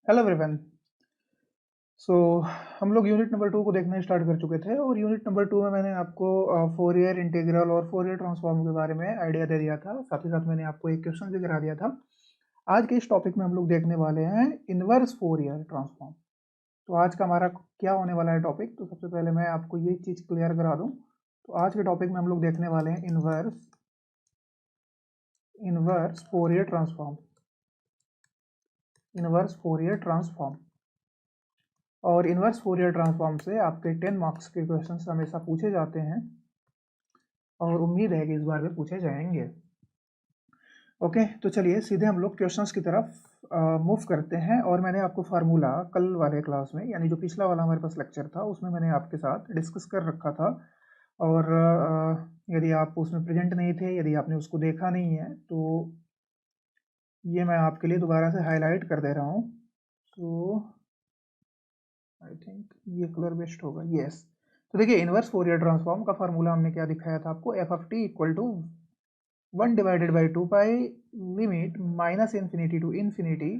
Hello everyone. सो हम लोग unit number 2 को देखना स्टार्ट कर चुके थे और यूनिट नंबर 2 में मैंने आपको फोरियर इंटीग्रल और फोरियर ट्रांसफॉर्म के बारे में आइडिया दे दिया था। साथ ही साथ मैंने आपको एक क्वेश्चन भी करा दिया था। आज के इस टॉपिक में हम लोग देखने वाले हैं इनवर्स फोरियर ट्रांसफॉर्म। तो आज का हमारा क्या होने वाला है टॉपिक, तो सबसे पहले मैं आपको ये चीज़ क्लियर करा दूँ। तो आज के टॉपिक में हम लोग देखने वाले हैं inverse inverse Fourier transform. Inverse Fourier transform और इनवर्स फोरियर ट्रांसफॉर्म से आपके 10 मार्क्स के क्वेश्चंस हमेशा पूछे जाते हैं और उम्मीद है कि इस बार भी पूछे जाएंगे। ओके, तो चलिए सीधे हम लोग क्वेश्चंस की तरफ मूव करते हैं। और मैंने आपको फार्मूला कल वाले क्लास में, यानी जो पिछला वाला हमारे पास लेक्चर था, उसमें मैंने आपके साथ डिस्कस कर रखा था। और यदि आप उसमें प्रेजेंट नहीं थे, यदि आपने उसको देखा नहीं है, तो ये मैं आपके लिए दोबारा से हाईलाइट कर दे रहा हूँ। तो आई थिंक ये कलर बेस्ट होगा, यस। तो देखिए, इनवर्स फोरियर ट्रांसफॉर्म का फार्मूला हमने क्या दिखाया था आपको, F of T equal to 1 divided by 2 pi limit minus infinity to infinity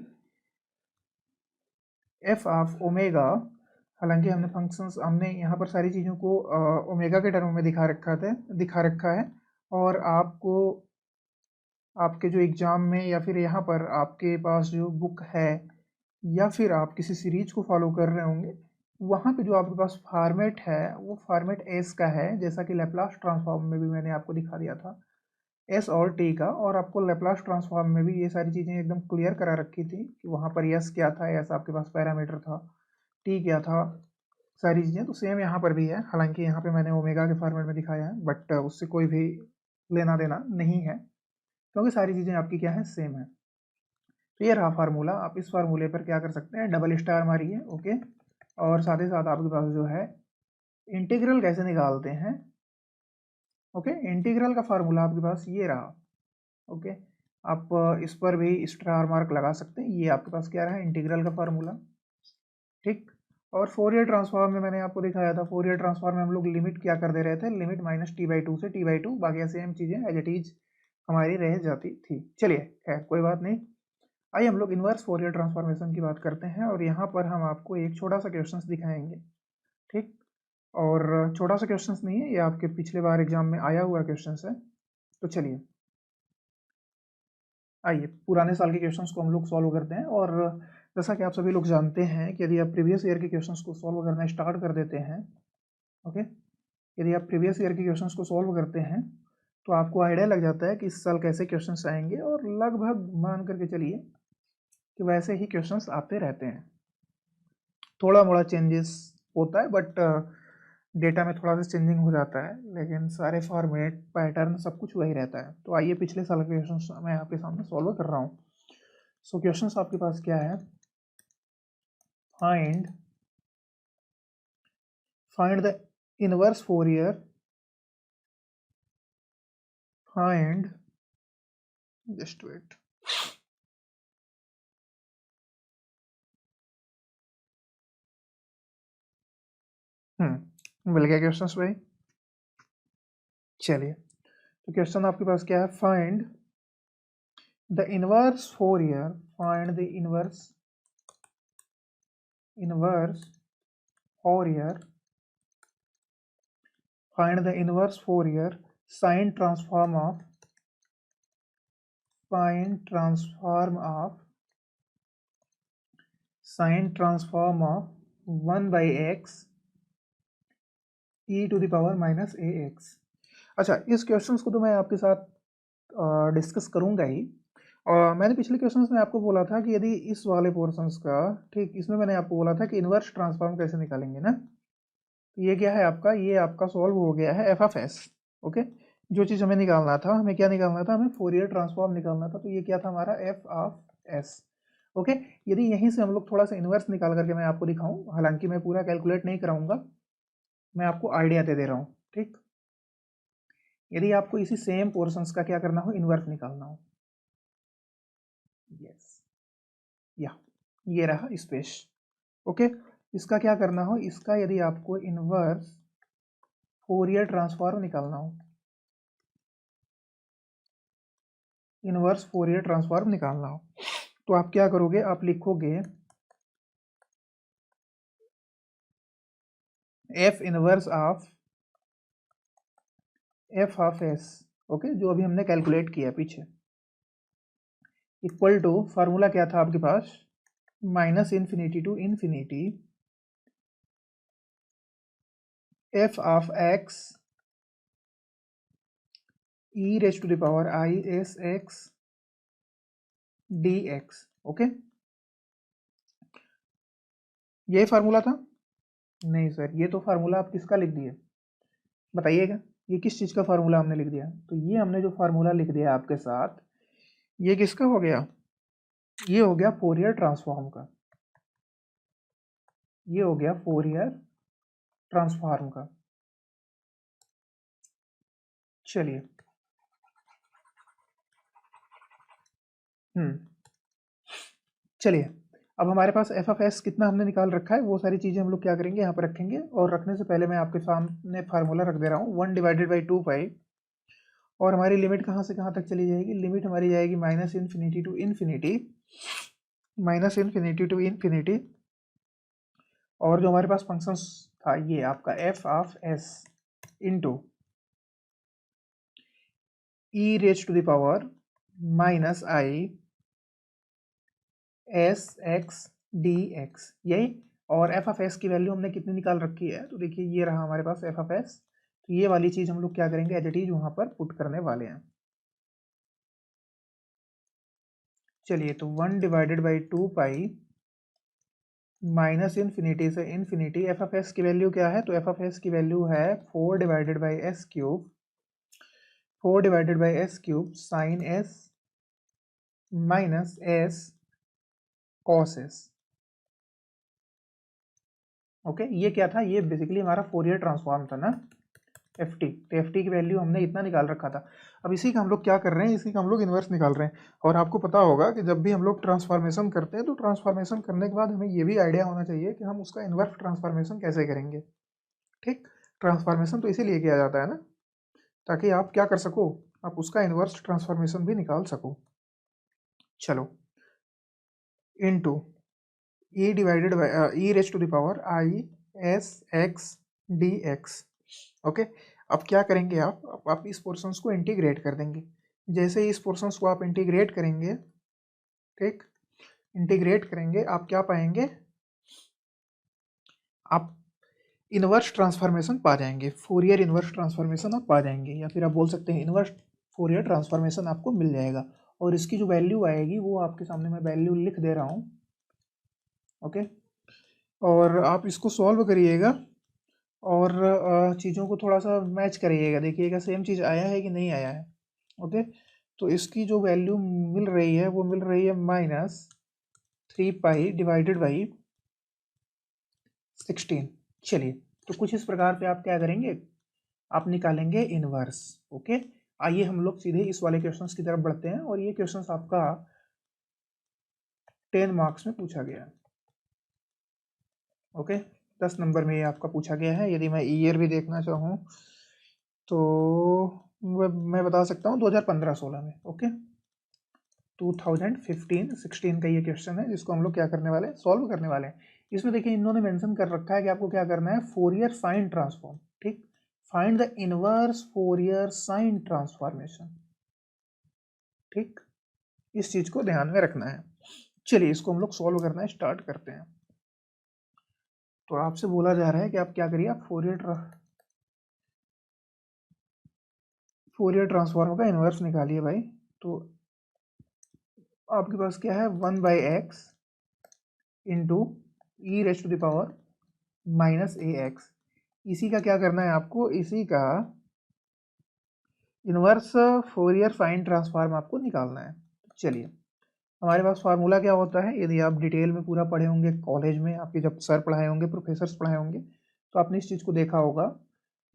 F of omega. हालांकि हमने यहाँ पर सारी चीज़ों को ओमेगा के टर्म में दिखा रखा है। और आपको आपके जो एग्ज़ाम में या फिर यहाँ पर आपके पास जो बुक है, या फिर आप किसी सीरीज को फॉलो कर रहे होंगे, वहाँ पे जो आपके पास फॉर्मेट है वो फॉर्मेट एस का है, जैसा कि लैप्लास ट्रांसफॉर्म में भी मैंने आपको दिखा दिया था, एस और टी का। और आपको लैप्लास ट्रांसफॉर्म में भी ये सारी चीज़ें एकदम क्लियर करा रखी थी कि वहाँ पर एस क्या था, एस आपके पास पैरामीटर था, टी क्या था, सारी चीज़ें। तो सेम यहाँ पर भी है, हालांकि यहाँ पे मैंने ओमेगा के फॉर्मेट में दिखाया है, बट उससे कोई भी लेना देना नहीं है, क्योंकि सारी चीज़ें आपकी क्या है, सेम है। तो ये रहा फार्मूला। आप इस फार्मूले पर क्या कर सकते हैं, डबल स्टार मारिए। ओके, और साथ ही साथ आपके पास जो है इंटीग्रल कैसे निकालते हैं। ओके, इंटीग्रल का फार्मूला आपके पास ये रहा। ओके, आप इस पर भी स्टार मार्क लगा सकते हैं। ये आपके पास क्या रहा, इंटीग्रल का फार्मूला। ठीक। और फोरियर ट्रांसफॉर्म में मैंने आपको दिखाया था, फोरियर ट्रांसफॉर्म में हम लोग लिमिट क्या कर दे रहे थे, लिमिट माइनस टी/2 से टी/2, बाकी सेम चीज़ें एज इट इज हमारी रह जाती थी। चलिए, खैर कोई बात नहीं। आइए हम लोग इनवर्स फोरियर ट्रांसफॉर्मेशन की बात करते हैं, और यहाँ पर हम आपको एक छोटा सा क्वेश्चंस दिखाएंगे। ठीक। और छोटा सा क्वेश्चंस नहीं है, ये आपके पिछले बार एग्जाम में आया हुआ क्वेश्चंस है। तो चलिए, आइए पुराने साल के क्वेश्चंस को हम लोग सॉल्व करते हैं। और जैसा कि आप सभी लोग जानते हैं कि यदि आप प्रीवियस ईयर के क्वेश्चंस को सॉल्व करना स्टार्ट कर देते हैं, ओके, यदि आप प्रीवियस ईयर के क्वेश्चंस को सॉल्व करते हैं, तो आपको आइडिया लग जाता है कि इस साल कैसे क्वेश्चंस आएंगे, और लगभग मान करके चलिए कि वैसे ही क्वेश्चंस आते रहते हैं। थोड़ा मोड़ा चेंजेस होता है, बट डेटा में थोड़ा सा चेंजिंग हो जाता है, लेकिन सारे फॉर्मेट पैटर्न सब कुछ वही रहता है। तो आइए पिछले साल के क्वेश्चंस मैं आपके सामने सॉल्व कर रहा हूँ। सो क्वेश्चंस आपके पास क्या है, find find the inverse Fourier find just wait मिल गया क्वेश्चंस भाई। चलिए, तो क्वेश्चन आपके पास क्या है, find the inverse Fourier find the inverse Fourier find the inverse Fourier sine transform of sine transform of 1 by x e to the power minus ax। अच्छा, इस क्वेश्चंस को तो मैं आपके साथ डिस्कस करूंगा ही। और मैंने पिछले क्वेश्चंस में आपको बोला था कि यदि इस वाले पोर्शंस का, ठीक, इसमें मैंने आपको बोला था कि इनवर्स ट्रांसफॉर्म कैसे निकालेंगे ना। तो ये क्या है आपका, ये आपका सॉल्व हो गया है एफ ऑफ एस। ओके, जो चीज़ हमें निकालना था, हमें क्या निकालना था, हमें फोरियर ट्रांसफॉर्म निकालना था। तो ये क्या था हमारा, एफ ऑफ एस। ओके, यदि यहीं से हम लोग थोड़ा सा इन्वर्स निकाल करके मैं आपको दिखाऊं, हालांकि मैं पूरा कैलकुलेट नहीं कराऊंगा, मैं आपको आइडिया दे रहा हूँ। ठीक, यदि आपको इसी सेम पोर्शंस का क्या करना हो, इन्वर्स निकालना हो, यस, या ये रहा स्पेस। ओके, इसका क्या करना हो, इसका यदि आपको इन्वर्स फोरियर ट्रांसफॉर्म निकालना हो, इनवर्स फोरियर ट्रांसफॉर्म निकालना हो, तो आप क्या करोगे, आप लिखोगे F inverse of F of S, okay, जो अभी हमने कैलकुलेट किया पीछे, इक्वल टू, फार्मूला क्या था आपके पास, minus infinity to infinity F of x e raise to the power I S x D x, okay. ये फार्मूला था? नहीं सर, ये तो फार्मूला आप किसका लिख दिए, बताइएगा, ये किस चीज़ का फार्मूला हमने लिख दिया? तो ये हमने जो फार्मूला लिख दिया आपके साथ, ये किसका हो गया, ये हो गया फोरियर ट्रांसफॉर्म का, ये हो गया फोरियर ट्रांसफॉर्म का। चलिए, चलिए, अब हमारे पास एफ ऑफ एस कितना हमने निकाल रखा है, वो सारी चीज़ें हम लोग क्या करेंगे यहाँ पर रखेंगे, और रखने से पहले मैं आपके सामने फार्मूला रख दे रहा हूँ, 1/2 पाई, और हमारी लिमिट कहाँ से कहाँ तक चली जाएगी, लिमिट हमारी जाएगी minus infinity to infinity, minus infinity to infinity, और जो हमारे पास फंक्शंस था ये आपका F of S into E raise to the power minus I S x D X, यही। और एफ ऑफ एस की वैल्यू हमने कितनी निकाल रखी है, तो देखिए ये रहा हमारे पास एफ ऑफ एस, तो ये वाली चीज़ हम लोग क्या करेंगे, एज इट इज वहाँ पर पुट करने वाले हैं। चलिए, तो 1/2 पाई माइनस इन्फिनिटी से इन्फिनिटी, एफ ऑफ एस की वैल्यू क्या है, तो एफ ऑफ एस की वैल्यू है 4/s³ 4/s³ sine S minus S cos S, okay. ये क्या था, ये बेसिकली हमारा फोरियर ट्रांसफॉर्म था ना, एफ टी, तो एफ टी की वैल्यू हमने इतना निकाल रखा था। अब इसी का हम लोग क्या कर रहे हैं, इसी का हम लोग इन्वर्स निकाल रहे हैं। और आपको पता होगा कि जब भी हम लोग ट्रांसफॉर्मेशन करते हैं, तो ट्रांसफॉर्मेशन करने के बाद हमें ये भी आइडिया होना चाहिए कि हम उसका इन्वर्स ट्रांसफॉर्मेशन कैसे करेंगे, ठीक। ट्रांसफॉर्मेशन तो इसीलिए किया जाता है ना, ताकि आप क्या कर सको, आप उसका इन्वर्स ट्रांसफॉर्मेशन भी निकाल सको। चलो, into E divided by E raise to the power I S x D x, okay. अब क्या करेंगे आप इस पोर्शंस को इंटीग्रेट कर देंगे। जैसे ही इस पोर्शंस को आप इंटीग्रेट करेंगे, ठीक, इंटीग्रेट करेंगे, आप क्या पाएंगे, आप इनवर्स ट्रांसफॉर्मेशन पा जाएंगे, फोरियर इनवर्स ट्रांसफॉर्मेशन आप पा जाएंगे, या फिर आप बोल सकते हैं इनवर्स फोरियर ट्रांसफॉर्मेशन आपको मिल जाएगा। और इसकी जो वैल्यू आएगी वो आपके सामने मैं वैल्यू लिख दे रहा हूँ, ओके। और आप इसको सॉल्व करिएगा, और चीज़ों को थोड़ा सा मैच करिएगा, देखिएगा सेम चीज़ आया है कि नहीं आया है, ओके। तो इसकी जो वैल्यू मिल रही है वो मिल रही है -3 पाई डिवाइडेड बाई 16। चलिए, तो कुछ इस प्रकार पे आप क्या करेंगे, आप निकालेंगे इनवर्स, ओके। आइए हम लोग सीधे इस वाले क्वेश्चंस की तरफ बढ़ते हैं, और ये क्वेश्चंस आपका 10 मार्क्स में पूछा गया है, ओके। 10 नंबर में ये आपका पूछा गया है। यदि मैं ईयर भी देखना चाहूँ तो मैं बता सकता हूँ 2015-16 में, ओके। 2015-16 का ये क्वेश्चन है, जिसको हम लोग क्या करने वाले हैं, सॉल्व करने वाले हैं। इसमें देखिए इन्होंने मेंशन कर रखा है कि आपको क्या करना है, फोरियर साइन ट्रांसफॉर्म, ठीक। Find the inverse Fourier sine transformation, ठीक, इस चीज को ध्यान में रखना है। चलिए, इसको हम लोग सॉल्व करना स्टार्ट करते हैं। तो आपसे बोला जा रहा है कि आप क्या करिए, आप फोरियर ट्रांसफॉर्म का इनवर्स निकालिए भाई। तो आपके पास क्या है, 1/x into E raise to the power -ax, इसी का क्या करना है आपको, इसी का इनवर्स फोरियर साइन ट्रांसफॉर्म आपको निकालना है। चलिए, हमारे पास फार्मूला क्या होता है, यदि आप डिटेल में पूरा पढ़े होंगे कॉलेज में, आपके जब सर पढ़ाए होंगे, प्रोफेसर्स पढ़ाए होंगे, तो आपने इस चीज़ को देखा होगा।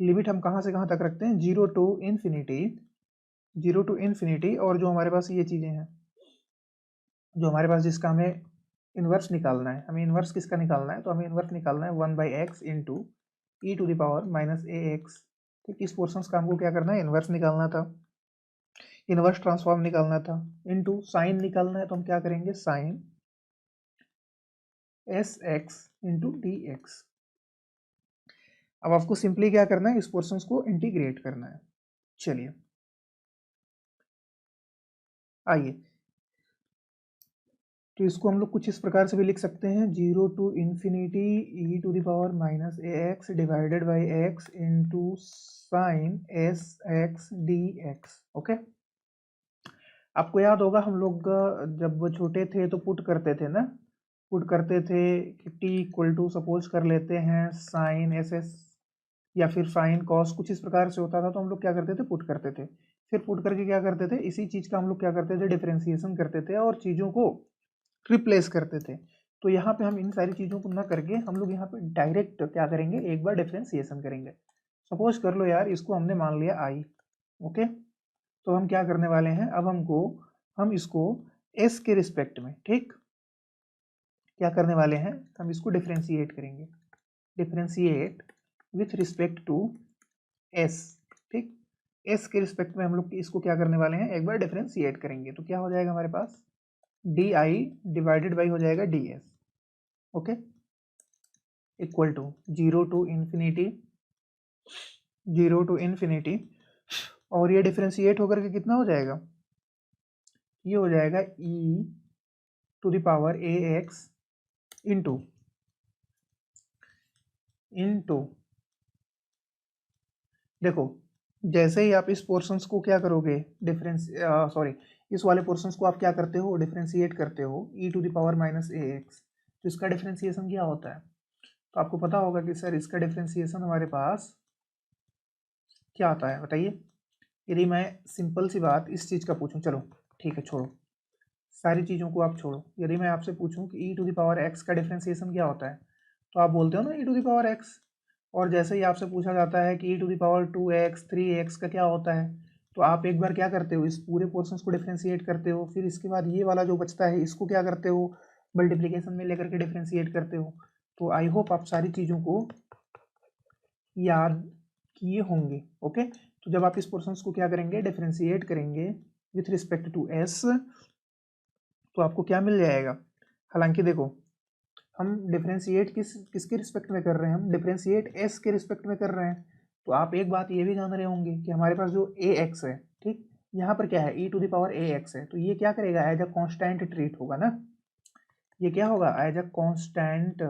लिमिट हम कहाँ से कहाँ तक रखते हैं, 0 टू इन्फिनिटी, 0 टू इन्फिनिटी। और जो हमारे पास ये चीज़ें हैं, जो हमारे पास जिसका हमें इन्वर्स निकालना है, हमें इन्वर्स किसका निकालना है, तो हमें इन्वर्स निकालना है 1/x into E to the power -ax, ठीक। इस पोर्शन का हमको क्या करना है, इन्वर्स निकालना था, इन्वर्स ट्रांसफॉर्म निकालना था, इनटू साइन निकालना है, तो हम क्या करेंगे, sine S X into D X. अब आपको सिंपली क्या करना है, इस पोर्शंस को इंटीग्रेट करना है। चलिए आइए, तो इसको हम लोग कुछ इस प्रकार से भी लिख सकते हैं, 0 to infinity E to the power minus A X divided by X into sine S x D x. Okay, आपको याद होगा हम लोग जब छोटे थे तो पुट करते थे ना, पुट करते थे कि टी इक्वल टू सपोज कर लेते हैं साइन एस एस या फिर साइन कॉस, कुछ इस प्रकार से होता था, तो हम लोग क्या करते थे, पुट करते थे। फिर पुट करके क्या करते थे, इसी चीज़ का हम लोग क्या करते थे, डिफरेंशिएशन करते थे और चीज़ों को रिप्लेस करते थे। तो यहाँ पे हम इन सारी चीज़ों को ना करके हम लोग यहाँ पे डायरेक्ट क्या करेंगे, एक बार डिफरेंशिएशन करेंगे। सपोज कर लो यार, इसको हमने मान लिया आई। ओके, तो हम क्या करने वाले हैं, अब हम इसको एस के रिस्पेक्ट में, ठीक, क्या करने वाले हैं, हम इसको डिफरेंशिएट करेंगे, differentiate with respect to S. ठीक, एस के रिस्पेक्ट में हम लोग इसको क्या करने वाले हैं, एक बार डिफरेंशिएट करेंगे। तो क्या हो जाएगा हमारे पास, डी आई डिवाइडेड बाई हो जाएगा D S. Okay, equal to 0 to infinity, 0 to infinity, और ये डिफरेंशिएट होकर के कितना हो जाएगा, ये हो जाएगा e to the power a x into देखो, जैसे ही आप इस पोर्शंस को क्या करोगे, डिफरेंस सॉरी, इस वाले पोर्शंस को आप क्या करते हो, डिफरेंशिएट करते हो e to the power minus A x. तो इसका डिफरेंशिएशन क्या होता है, तो आपको पता होगा कि सर इसका डिफरेंशिएशन हमारे पास क्या आता है, बताइए। यदि मैं सिंपल सी बात इस चीज़ का पूछूं, चलो ठीक है छोड़ो, सारी चीज़ों को आप छोड़ो, यदि मैं आपसे पूछूं कि ई टू द पावर एक्स का डिफरेंशिएशन क्या होता है, तो आप बोलते हो ना ई टू द पावर एक्स। और जैसे ही आपसे पूछा जाता है कि ई to the power 2x 3x का क्या होता है, तो आप एक बार क्या करते हो, इस पूरे पोर्शंस को डिफरेंशिएट करते हो, फिर इसके बाद ये वाला जो बचता है इसको क्या करते हो, मल्टीप्लिकेशन में लेकर के डिफरेंशिएट करते हो। तो आई होप आप सारी चीज़ों को याद किए होंगे। ओके, तो जब आप इस पोर्शंस को क्या करेंगे, डिफरेंशिएट करेंगे विथ रिस्पेक्ट टू एस, तो आपको क्या मिल जाएगा। हालांकि देखो, हम डिफरेंशिएट किसके रिस्पेक्ट में कर रहे हैं, हम डिफरेंशिएट एस के रिस्पेक्ट में कर रहे हैं। तो आप एक बात ये भी जान रहे होंगे कि हमारे पास जो ए एक्स है, ठीक, यहाँ पर क्या है, e to the power a x है, तो ये क्या करेगा, एज अ कॉन्स्टेंट ट्रीट होगा ना, ये क्या होगा, as a constant,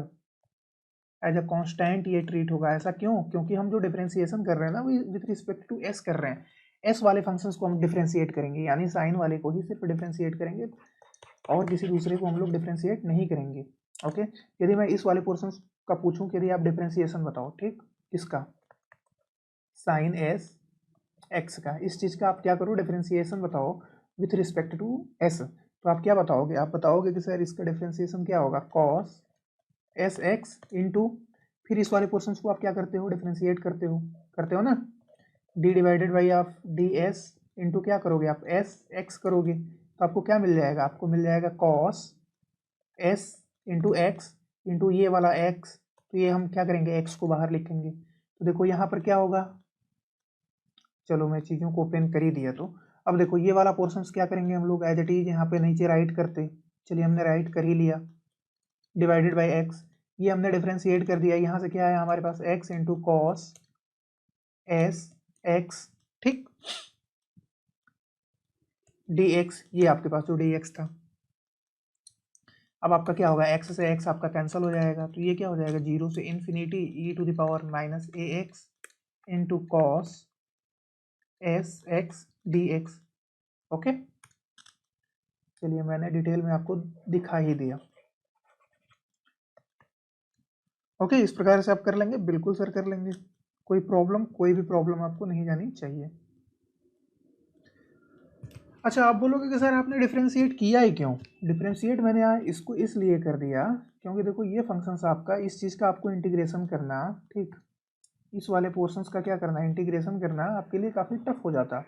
as a constant ये ट्रीट होगा। ऐसा क्यों, क्योंकि हम जो डिफरेंशिएशन कर रहे हैं ना, वो विथ रिस्पेक्ट टू एस कर रहे हैं। एस वाले फंक्शंस को हम डिफरेंशिएट करेंगे, यानी साइन वाले को ही सिर्फ डिफरेंशिएट करेंगे, और किसी दूसरे को हम लोग डिफरेंशिएट नहीं करेंगे। ओके, यदि मैं इस वाले पोर्शन का पूछूं कि यदि आप डिफरेंशिएशन बताओ, ठीक, इसका साइन एस एक्स का, इस चीज़ का आप क्या करो, डिफरेंशिएशन बताओ विथ रिस्पेक्ट टू एस, तो आप क्या बताओगे, आप बताओगे कि सर इसका डिफरेंशिएशन क्या होगा, कॉस एस एक्स इंटू, फिर इस वाले पोर्शन को आप क्या करते हो, डिफरेंशिएट करते हो ना, डी डिवाइडेड बाई आप डी एस इंटू क्या करोगे आप, एस एक्स करोगे, तो आपको क्या मिल जाएगा, आपको मिल जाएगा cos S into x into ये वाला एक्स, तो ये हम क्या करेंगे, एक्स को बाहर लिखेंगे। तो देखो यहाँ पर क्या होगा, चलो मैं चीज़ों को ओपन कर ही दिया, तो अब देखो ये वाला पोर्शन क्या करेंगे हम लोग, एज इट इज यहाँ पे नीचे राइट करते, चलिए हमने राइट कर ही लिया, डिवाइडेड बाई एक्स, ये हमने डिफरेंशिएट कर दिया, यहाँ से क्या है हमारे पास, x into cos S x, ठीक, डी एक्स, ये आपके पास जो डी एक्स था। अब आपका क्या होगा, एक्स से एक्स आपका कैंसिल हो जाएगा, तो ये क्या हो जाएगा, 0 से infinity E to the power minus A x into cos S x D x. Okay, चलिए मैंने डिटेल में आपको दिखा ही दिया। ओके, इस प्रकार से आप कर लेंगे, बिल्कुल सर कर लेंगे, कोई प्रॉब्लम, कोई भी प्रॉब्लम आपको नहीं जानी चाहिए। अच्छा, आप बोलोगे कि सर आपने डिफरेंशिएट किया ही क्यों, डिफरेंशिएट मैंने यहाँ इसको इसलिए कर दिया क्योंकि देखो ये फंक्शंस आपका, इस चीज़ का आपको इंटीग्रेशन करना, ठीक, इस वाले पोर्शंस का क्या करना, इंटीग्रेशन करना आपके लिए काफ़ी टफ हो जाता,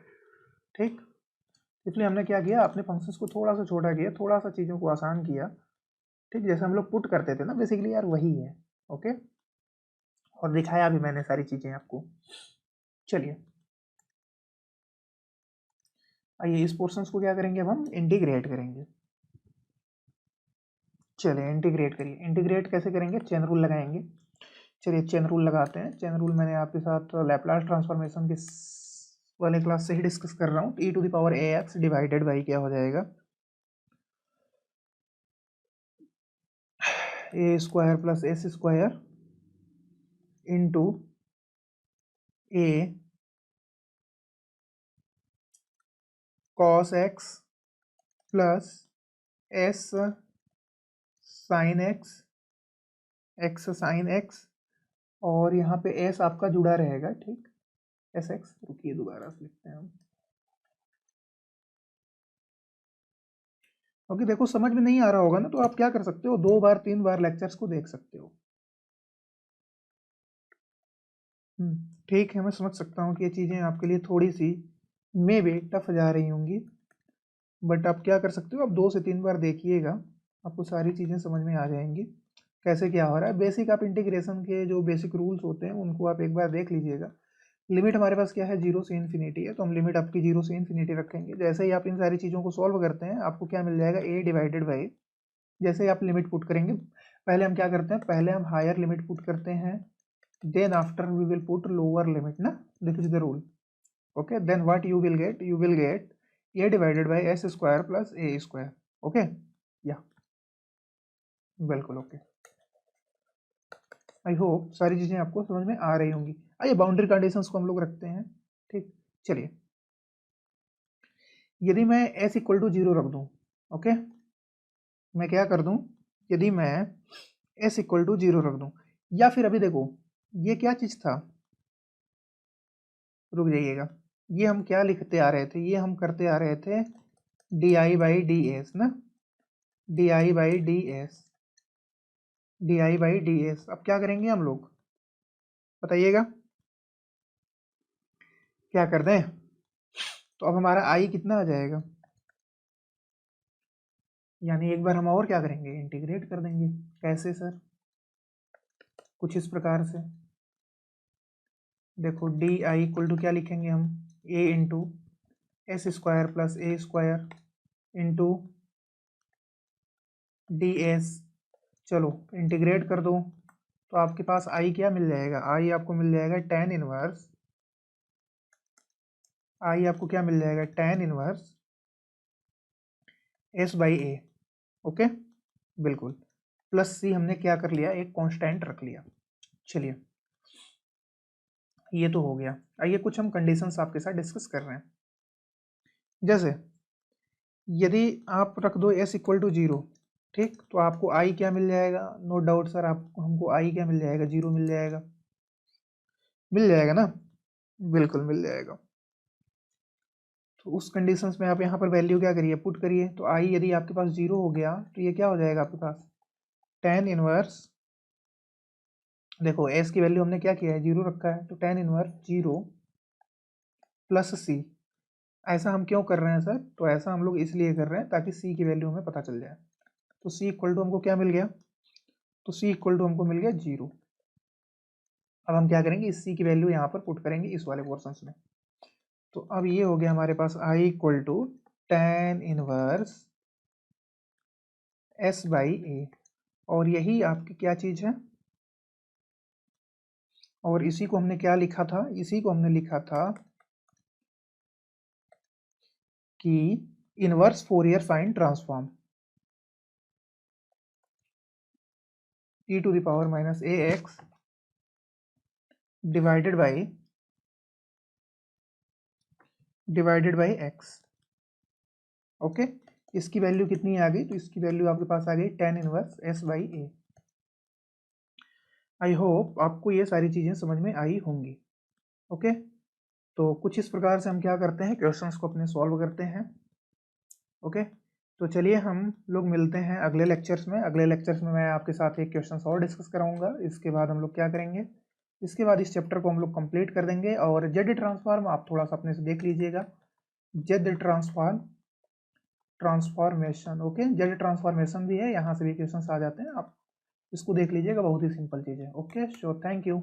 ठीक, इसलिए हमने क्या किया, अपने फंक्शंस को थोड़ा सा छोटा किया, थोड़ा सा चीज़ों को आसान किया, ठीक, जैसे हम लोग पुट करते थे ना, बेसिकली यार वही है। ओके, और दिखाया भी मैंने सारी चीज़ें आपको। चलिए आइए, इस पोर्शंस को क्या करेंगे, अब हम इंटीग्रेट करेंगे। चलिए इंटीग्रेट करिए, इंटीग्रेट कैसे करेंगे, चेन रूल लगाएंगे। चलिए चेन रूल लगाते हैं। चेन रूल मैंने आपके साथ लैपलास ट्रांसफॉर्मेशन के वाले क्लास से ही डिस्कस कर रहा हूँ। e⁴ डिवाइडेड बाई क्या हो जाएगा, a² plus s² into a cos x plus s sine x sine x, और यहाँ पे s आपका जुड़ा रहेगा, ठीक, एस एक्स। रुकिए दोबारा से लिखते हैं हम। ओके, देखो समझ में नहीं आ रहा होगा ना, तो आप क्या कर सकते हो, 2 बार 3 बार लेक्चर्स को देख सकते हो। ठीक है, मैं समझ सकता हूँ कि ये चीज़ें आपके लिए थोड़ी सी मे बी टफ जा रही होंगी, बट आप क्या कर सकते हो, आप 2 से 3 बार देखिएगा, आपको सारी चीज़ें समझ में आ जाएंगी कैसे क्या हो रहा है। बेसिक आप इंटीग्रेशन के जो बेसिक रूल्स होते हैं उनको आप एक बार देख लीजिएगा। लिमिट हमारे पास क्या है, 0 से इन्फिनिटी है, तो हम लिमिट आपकी 0 से इन्फिनिटी रखेंगे। जैसे ही आप इन सारी चीज़ों को सॉल्व करते हैं आपको क्या मिल जाएगा, a डिवाइडेड बाई, जैसे ही आप लिमिट पुट करेंगे, पहले हम क्या करते हैं, पहले हम हायर लिमिट पुट करते हैं, then after we will put lower limit ना, this is the rule. Okay, then what you will get, you will get a divided by s² plus a²। Okay, या बिल्कुल ओके। आई होप सारी चीज़ें आपको समझ में आ रही होंगी। आइए बाउंड्री कंडीशंस को हम लोग रखते हैं, ठीक। चलिए, यदि मैं s=0 रख दूं, ओके, मैं क्या कर दूं, यदि मैं s=0 रख दूं, या फिर अभी देखो ये क्या चीज़ था, रुक जाइएगा, ये हम क्या लिखते आ रहे थे, ये हम करते आ रहे थे di/ds ना, di/ds, di/ds। अब क्या करेंगे हम लोग, बताइएगा क्या कर दें, तो अब हमारा i कितना आ जाएगा, यानी एक बार हम और क्या करेंगे, इंटीग्रेट कर देंगे। कैसे सर, कुछ इस प्रकार से, देखो di क्या लिखेंगे हम, a into s² plus a² into ds। चलो इंटीग्रेट कर दो, तो आपके पास i क्या मिल जाएगा, i आपको मिल जाएगा tan इनवर्स, i आपको क्या मिल जाएगा, tan इनवर्स s/a। ओके, बिल्कुल, प्लस c हमने क्या कर लिया, एक कांस्टेंट रख लिया। चलिए ये तो हो गया। आइए कुछ हम कंडीशंस आपके साथ डिस्कस कर रहे हैं। जैसे यदि आप रख दो s=0, ठीक, तो आपको i क्या मिल जाएगा, नो डाउट सर, आपको हमको i क्या मिल जाएगा, 0 मिल जाएगा, मिल जाएगा ना, बिल्कुल मिल जाएगा। तो उस कंडीशंस में आप यहाँ पर वैल्यू क्या करिए, पुट करिए, तो i यदि आपके पास 0 हो गया तो ये क्या हो जाएगा आपके पास, tan इनवर्स, देखो s की वैल्यू हमने क्या किया है, 0 रखा है, तो tan इनवर्स 0 प्लस c। ऐसा हम क्यों कर रहे हैं सर, तो ऐसा हम लोग इसलिए कर रहे हैं ताकि c की वैल्यू हमें पता चल जाए। तो c इक्वल टू हमको क्या मिल गया, तो c इक्वल टू हमको मिल गया 0। अब हम क्या करेंगे, इस c की वैल्यू यहाँ पर पुट करेंगे इस वाले पोर्शन में। तो अब ये हो गया हमारे पास i equal to tan inverse s/a, और यही आपकी क्या चीज़ है, और इसी को हमने क्या लिखा था, इसी को हमने लिखा था कि inverse Fourier sine transform e⁻−ax divided by x। Okay, इसकी वैल्यू कितनी आ गई, तो इसकी वैल्यू आपके पास आ गई tan inverse s/a। I hope आपको ये सारी चीज़ें समझ में आई होंगी। ओके, तो कुछ इस प्रकार से हम क्या करते हैं, क्वेश्चंस को अपने सॉल्व करते हैं। ओके, तो चलिए हम लोग मिलते हैं अगले लेक्चर्स में। अगले लेक्चर्स में मैं आपके साथ एक क्वेश्चन और डिस्कस कराऊंगा। इसके बाद हम लोग क्या करेंगे, इसके बाद इस चैप्टर को हम लोग कंप्लीट कर देंगे। और जेड ट्रांसफॉर्म आप थोड़ा सा अपने से देख लीजिएगा, Z transformation. Okay, Z transformation भी है, यहाँ से भी क्वेश्चन आ जाते हैं, आप इसको देख लीजिएगा, बहुत ही सिंपल चीज़ है। Okay, so thank you.